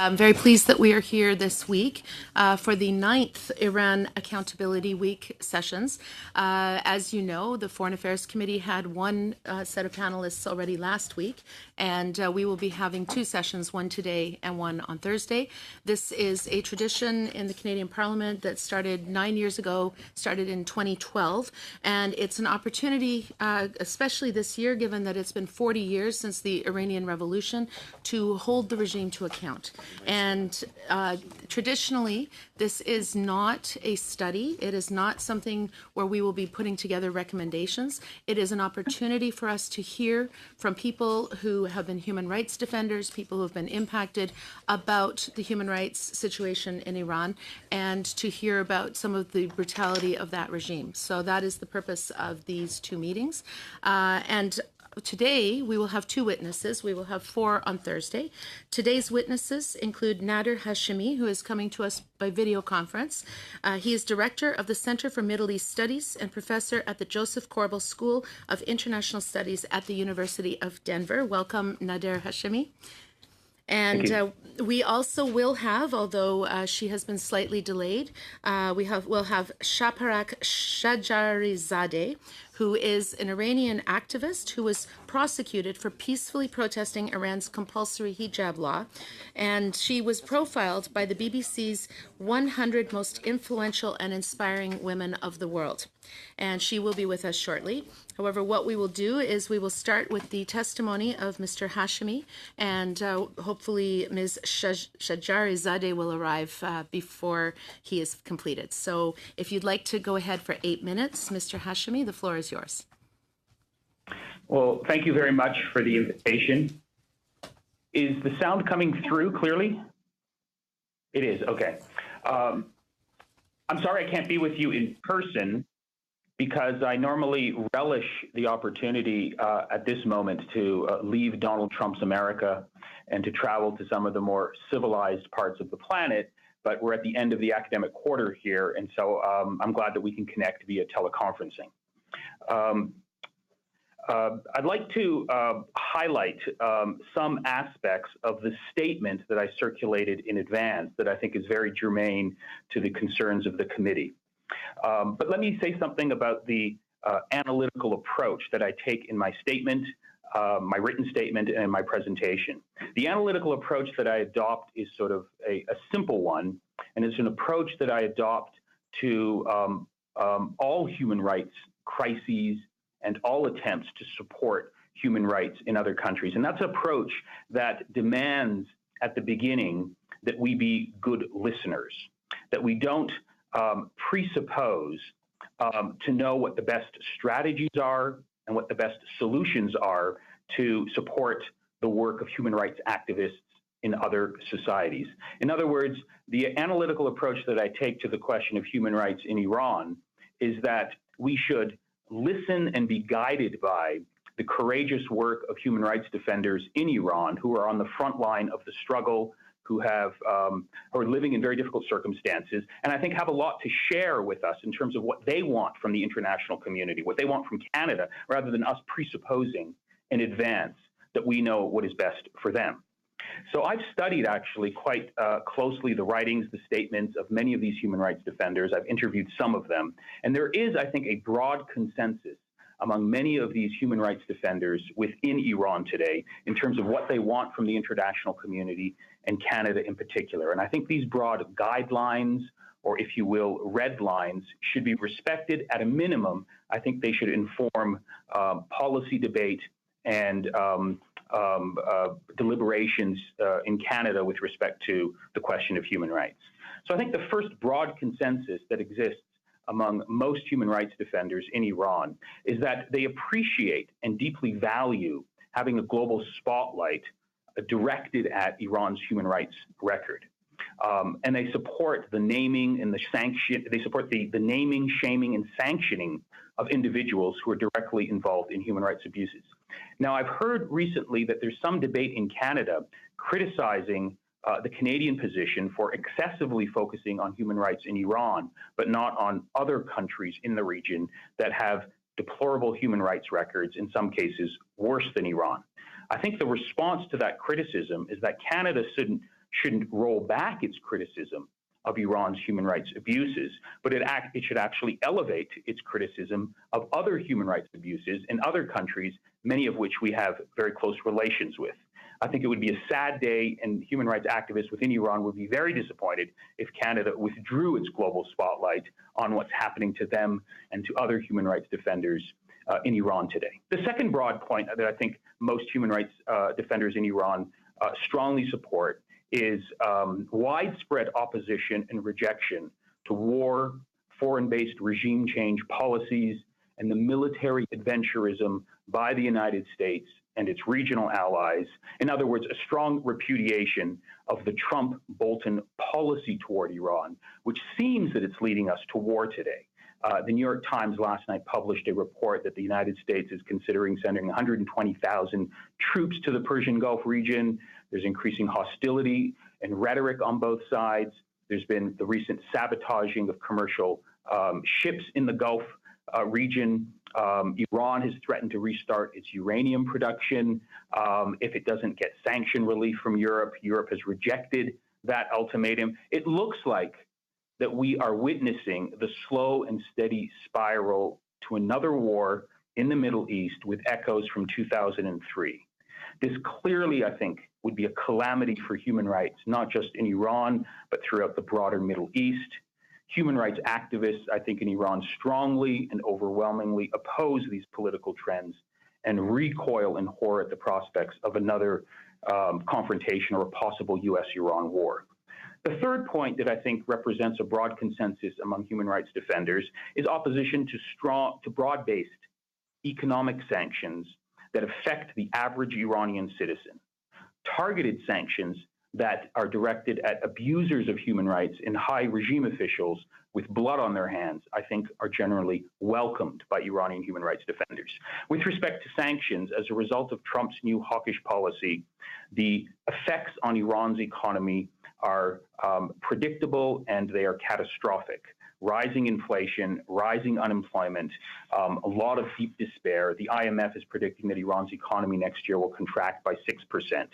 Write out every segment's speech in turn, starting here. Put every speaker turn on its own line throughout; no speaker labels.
I'm very pleased that we are here this week for the 9th Iran Accountability Week sessions. As you know, the Foreign Affairs Committee had one set of panelists already last week, and we will be having two sessions, one today and one on Thursday. This is a tradition in the Canadian Parliament that started 9 years ago, started in 2012, and it's an opportunity, especially this year, given that it's been 40 years since the Iranian Revolution, to hold the regime to account. And traditionally, this is not a study. It is not something where we will be putting together recommendations. It is an opportunity for us to hear from people who have been human rights defenders, people who have been impacted about the human rights situation in Iran, and to hear about some of the brutality of that regime. So that is the purpose of these two meetings. And today, we will have two witnesses. We will have four on Thursday. Today's witnesses include Nader Hashemi, who is coming to us by video conference. He is director of the Center for Middle East Studies and professor at the Joseph Corbel School of International Studies at the University of Denver. Welcome, Nader Hashemi. And we also will have, although she has been slightly delayed, we'll have Shaparak Shajarizadeh, who is an Iranian activist who was prosecuted for peacefully protesting Iran's compulsory hijab law. And she was profiled by the BBC's 100 Most Influential and Inspiring Women of the World. And she will be with us shortly. However, what we will do is we will start with the testimony of Mr. Hashemi, and hopefully Ms. Shajarizadeh will arrive before he is completed. So if you'd like to go ahead for 8 minutes, Mr. Hashemi, the floor is yours.
Well, thank you very much for the invitation. Is the sound coming through clearly? It is, okay. I'm sorry I can't be with you in person, because I normally relish the opportunity at this moment to leave Donald Trump's America and to travel to some of the more civilized parts of the planet. But we're at the end of the academic quarter here, and so I'm glad that we can connect via teleconferencing. I'd like to highlight some aspects of the statement that I circulated in advance that I think is very germane to the concerns of the committee. But let me say something about the analytical approach that I take in my statement, my written statement, and my presentation. The analytical approach that I adopt is sort of a simple one, and it's an approach that I adopt to all human rights crises and all attempts to support human rights in other countries. And that's an approach that demands at the beginning that we be good listeners, that we don't presuppose to know what the best strategies are and what the best solutions are to support the work of human rights activists in other societies. In other words, the analytical approach that I take to the question of human rights in Iran is that we should listen and be guided by the courageous work of human rights defenders in Iran who are on the front line of the struggle, who are living in very difficult circumstances, and I think have a lot to share with us in terms of what they want from the international community, what they want from Canada, rather than us presupposing in advance that we know what is best for them. So I've studied actually quite closely the writings, the statements of many of these human rights defenders. I've interviewed some of them, and there is, I think, a broad consensus among many of these human rights defenders within Iran today in terms of what they want from the international community and Canada in particular. And I think these broad guidelines, or if you will, red lines, should be respected at a minimum. I think they should inform policy debate and deliberations in Canada with respect to the question of human rights. So I think the first broad consensus that exists among most human rights defenders in Iran is that they appreciate and deeply value having a global spotlight directed at Iran's human rights record. And they support the naming and the sanction, they support the naming, shaming, and sanctioning of individuals who are directly involved in human rights abuses. Now, I've heard recently that there's some debate in Canada criticizing the Canadian position for excessively focusing on human rights in Iran, but not on other countries in the region that have deplorable human rights records, in some cases worse than Iran. I think the response to that criticism is that Canada shouldn't roll back its criticism of Iran's human rights abuses, but it should actually elevate its criticism of other human rights abuses in other countries, many of which we have very close relations with. I think it would be a sad day, and human rights activists within Iran would be very disappointed if Canada withdrew its global spotlight on what's happening to them and to other human rights defenders in Iran today. The second broad point that I think most human rights defenders in Iran strongly support is widespread opposition and rejection to war, foreign-based regime change policies, and the military adventurism by the United States and its regional allies. In other words, a strong repudiation of the Trump-Bolton policy toward Iran, which seems that it's leading us to war today. The New York Times last night published a report that the United States is considering sending 120,000 troops to the Persian Gulf region. There's increasing hostility and rhetoric on both sides. There's been the recent sabotaging of commercial ships in the Gulf region. Iran has threatened to restart its uranium production if it doesn't get sanction relief from Europe. Europe has rejected that ultimatum. It looks like that we are witnessing the slow and steady spiral to another war in the Middle East with echoes from 2003. This clearly, I think, would be a calamity for human rights, not just in Iran, but throughout the broader Middle East. Human rights activists, I think, in Iran strongly and overwhelmingly oppose these political trends and recoil in horror at the prospects of another confrontation or a possible U.S.-Iran war. The third point that I think represents a broad consensus among human rights defenders is opposition to broad-based economic sanctions that affect the average Iranian citizen. Targeted sanctions that are directed at abusers of human rights and high regime officials with blood on their hands, I think, are generally welcomed by Iranian human rights defenders. With respect to sanctions, as a result of Trump's new hawkish policy, the effects on Iran's economy are predictable and they are catastrophic. Rising inflation, rising unemployment, a lot of deep despair. The IMF is predicting that Iran's economy next year will contract by 6%.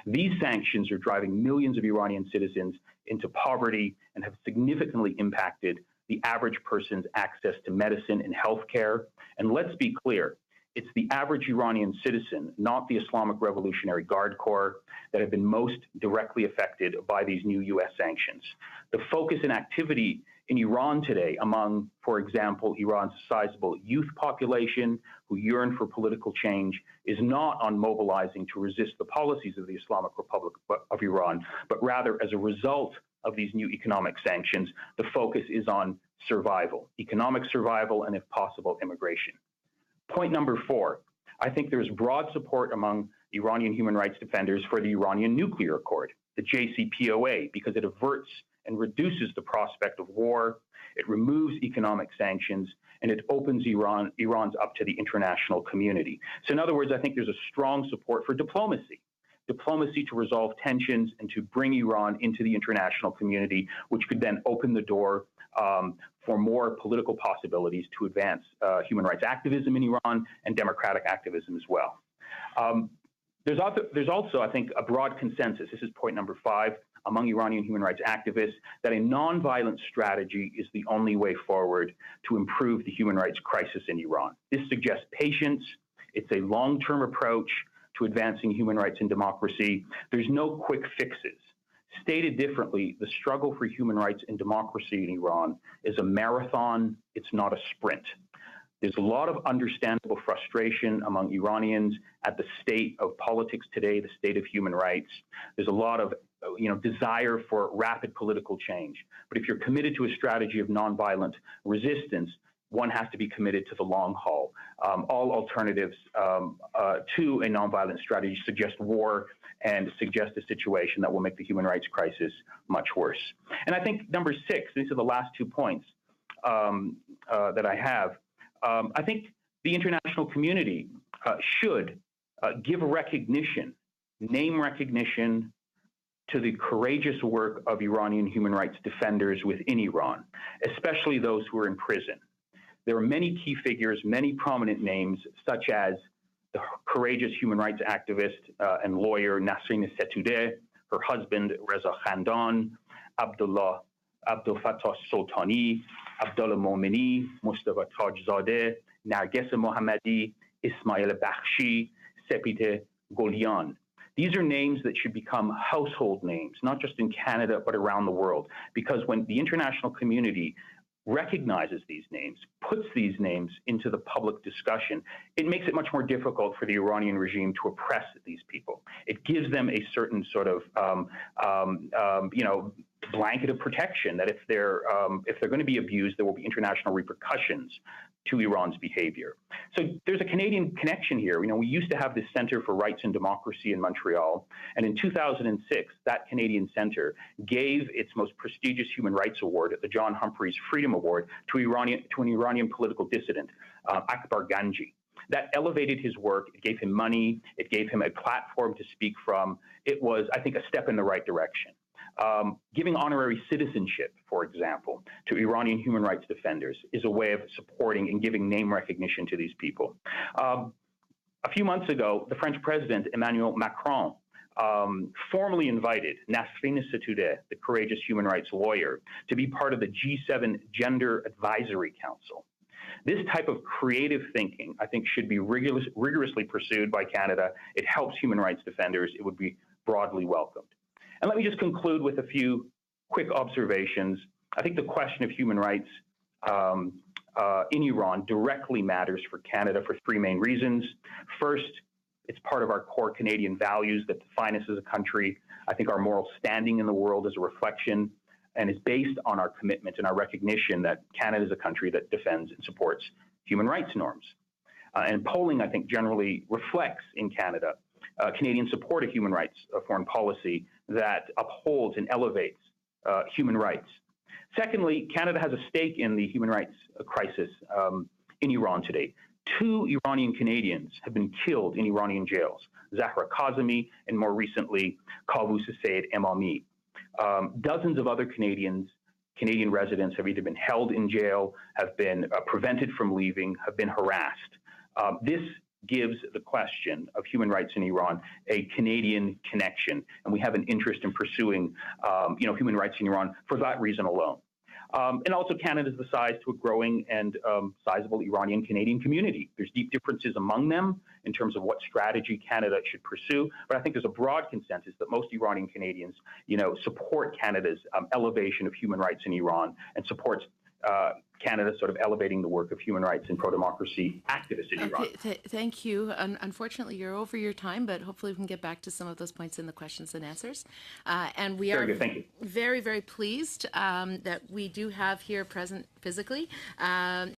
These sanctions are driving millions of Iranian citizens into poverty and have significantly impacted the average person's access to medicine and healthcare. And let's be clear, it's the average Iranian citizen, not the Islamic Revolutionary Guard Corps, that have been most directly affected by these new U.S. sanctions. The focus and activity in Iran today among, for example, Iran's sizable youth population who yearn for political change is not on mobilizing to resist the policies of the Islamic Republic of Iran, but rather as a result of these new economic sanctions, the focus is on survival, economic survival, and if possible, immigration. Point number 4, I think there's broad support among Iranian human rights defenders for the Iranian nuclear accord, the JCPOA, because it averts and reduces the prospect of war, it removes economic sanctions, and it opens Iran's up to the international community. So in other words, I think there's a strong support for diplomacy to resolve tensions and to bring Iran into the international community, which could then open the door for more political possibilities to advance human rights activism in Iran and democratic activism as well. There's also, I think, a broad consensus, this is point number 5, among Iranian human rights activists, that a nonviolent strategy is the only way forward to improve the human rights crisis in Iran. This suggests patience. It's a long-term approach to advancing human rights and democracy. There's no quick fixes. Stated differently, the struggle for human rights and democracy in Iran is a marathon. It's not a sprint. There's a lot of understandable frustration among Iranians at the state of politics today, the state of human rights. There's a lot of desire for rapid political change. But if you're committed to a strategy of nonviolent resistance, one has to be committed to the long haul. All alternatives to a nonviolent strategy suggest war and suggest a situation that will make the human rights crisis much worse. And I think number 6, these are the last 2 points that I have. I think the international community should give recognition, name recognition to the courageous work of Iranian human rights defenders within Iran, especially those who are in prison. There are many key figures, many prominent names, such as the courageous human rights activist and lawyer Nasrin Sotoudeh, her husband, Reza Khandan, Abdul Fattah Sultani, Abdullah Momini, Mustafa Tajzadeh, Narges Mohammadi, Ismail Bakhshi, Sepite Golian. These are names that should become household names, not just in Canada, but around the world. Because when the international community recognizes these names, puts these names into the public discussion, it makes it much more difficult for the Iranian regime to oppress these people. It gives them a certain sort of, blanket of protection that if they're going to be abused, there will be international repercussions to Iran's behavior. So there's a Canadian connection here. We used to have this Center for Rights and Democracy in Montreal, and in 2006, that Canadian center gave its most prestigious human rights award, the John Humphreys Freedom Award, to an Iranian political dissident, Akbar Ganji. That elevated his work. It gave him money. It gave him a platform to speak from. It was, I think, a step in the right direction. Giving honorary citizenship, for example, to Iranian human rights defenders is a way of supporting and giving name recognition to these people. A few months ago, the French president, Emmanuel Macron, formally invited Nasrin Sotoudeh, the courageous human rights lawyer, to be part of the G7 Gender Advisory Council. This type of creative thinking, I think, should be rigorously pursued by Canada. It helps human rights defenders. It would be broadly welcomed. And let me just conclude with a few quick observations. I think the question of human rights in Iran directly matters for Canada for three main reasons. First, it's part of our core Canadian values that define us as a country. I think our moral standing in the world is a reflection and is based on our commitment and our recognition that Canada is a country that defends and supports human rights norms. And polling, I think, generally reflects in Canada Canadian support of human rights foreign policy that upholds and elevates human rights. Secondly, Canada has a stake in the human rights crisis in Iran today. 2 Iranian Canadians have been killed in Iranian jails, Zahra Kazemi and more recently, Kavus Sayed Emami. Dozens of other Canadian residents have either been held in jail, have been prevented from leaving, have been harassed. This gives the question of human rights in Iran a Canadian connection, and we have an interest in pursuing, human rights in Iran for that reason alone. And also, Canada is the size to a growing and sizable Iranian-Canadian community. There's deep differences among them in terms of what strategy Canada should pursue, but I think there's a broad consensus that most Iranian Canadians, support Canada's elevation of human rights in Iran and supports Canada sort of elevating the work of human rights and pro-democracy activists in Iran.
Thank you. Unfortunately, you're over your time, but hopefully we can get back to some of those points in the questions and answers. And we are very, very pleased that we do have here present physically